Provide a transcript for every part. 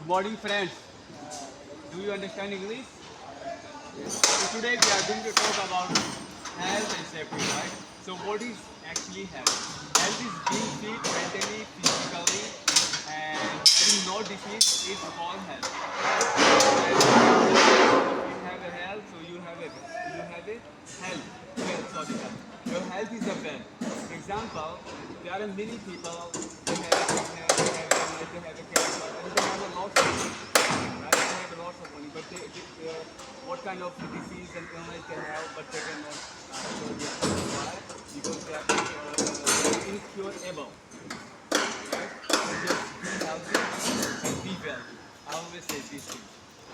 Good morning, friends. Do you understand English? So today we are going to talk about health and safety, right? So what is actually health? Health is being fit mentally, physically, and having no disease is called health. And if you have a health, so you have a health. Well, sorry, health. Your health is a wealth. For example, there are many people they have a sickness, they have a cancer, and they have a lot of money. Right? They have a lot of money, but what kind of disease and illness they have, but they cannot show their why? Because they are incurable. Right? So just be healthy and be wealthy. I always say this thing.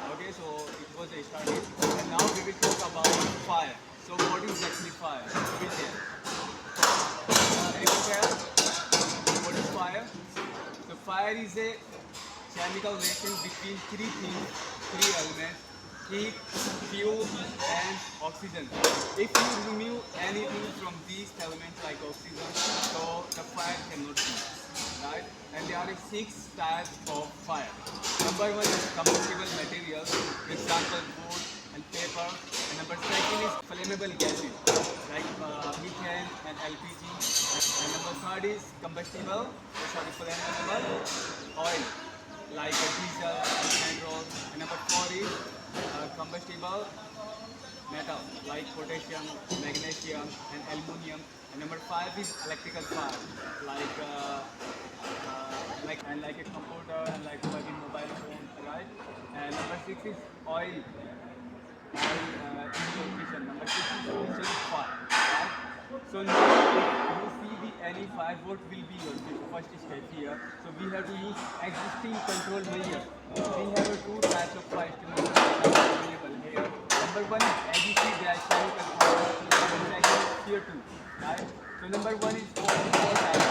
Okay, so it was a starting, and now we will talk about fire. So what is actually fire? We tell. Anyone tell? What is fire? So fire is a chemical reaction between three things, three elements: heat, fuel, and oxygen. If you remove anything from these elements like oxygen, so the fire cannot be. Right? And there are six types of fire. Number one is combustible materials, for example, wood and paper. And number second is flammable gases like methane and LPG. And number third is flammable oil like diesel and petrol. And number four is combustible metal like potassium, magnesium, and aluminium. And number five is electrical fire like a computer and like plug-in mobile phone, right? And number six is oil ignition. Number six is ignition fire. Right? So now if you see the any fire, what will be your first step here? So we have to use existing control measures. We have two types of fire extinguishers available here. Number one is ADC gas chemical fire. And second is tier two. Right? So number one is four types of fire.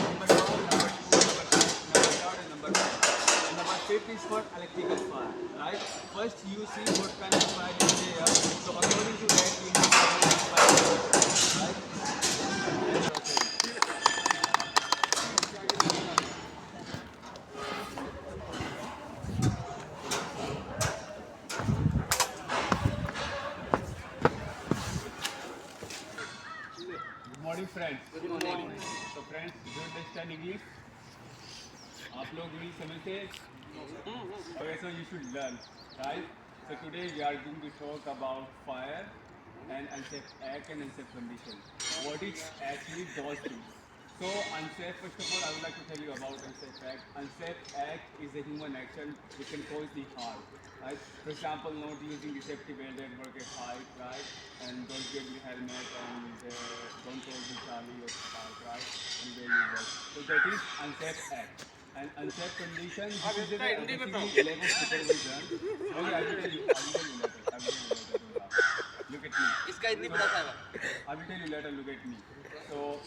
Number one, number two, number three, number third, and number four. And number fifth is for electrical fire. Right? First you see what kind of fire is there. So according to that you have to fire. Right? Good morning, friends. Good morning. So, friends, do you understand English? आप लोग English समझते हैं? Okay, so you should learn, right? So today we are going to talk about fire and unsafe act and unsafe condition. What is actually those things? So unsafe, first of all, I would like to tell you about unsafe act. Unsafe act is a human action which can cause the harm, right? For example, not using the safety belt at work at height, right? And don't get the helmet and don't hold the trolley or the park, right? And where you work. So that is unsafe act. And unsafe condition, this is a basically lack of supervision. Okay, I will tell you. I will tell you later. I will tell you later. Don't laugh. Look at me. इसका इतनी पता था I will tell you later. Look at me. So,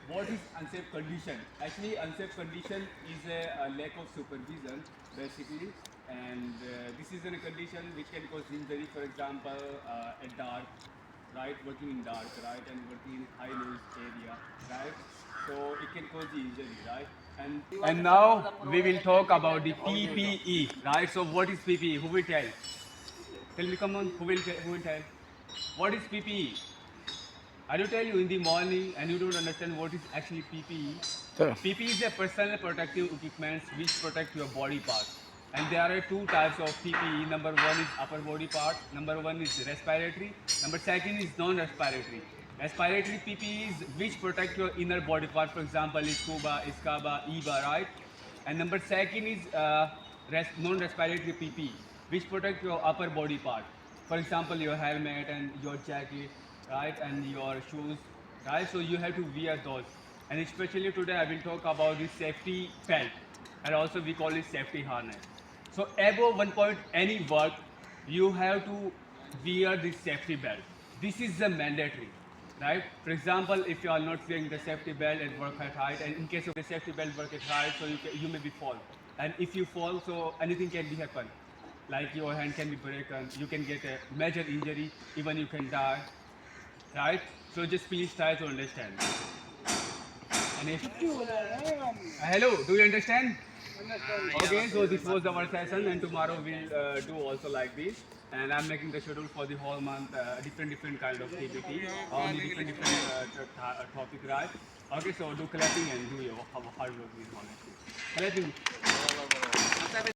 what is unsafe condition? Actually, unsafe condition is a lack of supervision, basically, and this is a condition which can cause injury. For example, at dark, right? Working in dark, right, and working in high noise area, right? So it can cause the injury, right? And now we will talk about the PPE, right? So what is PPE? Who will tell? Tell me, come on. Who will tell? What is PPE? I will tell you in the morning and you don't understand what is actually PPE. Sure. PPE is a personal protective equipment which protect your body parts. And there are two types of PPE. Number one is upper body part. Number one is respiratory. Number second is non-respiratory. Respiratory PPE is which protect your inner body part. For example, scuba, ISCABA, EBA, right? And number second is non-respiratory PPE, which protect your upper body part. For example, your helmet and your jacket, right, and your shoes, right? So you have to wear those. And especially today, I will talk about the safety belt, and also we call it safety harness. So above one point any work, you have to wear the safety belt. This is the mandatory, right? For example, if you are not wearing the safety belt at work at height, and in case of the safety belt work at height, so you may be fall. And if you fall, so anything can be happen. Like your hand can be broken, you can get a major injury, even you can die, right? So just please try to understand. And if hello, do you understand? Okay, so this was our session, and tomorrow we'll do also like this. And I'm making the schedule for the whole month, different kind of PPT on the different topic, right? Okay, so do clapping and do your hard work with knowledge. Clapping.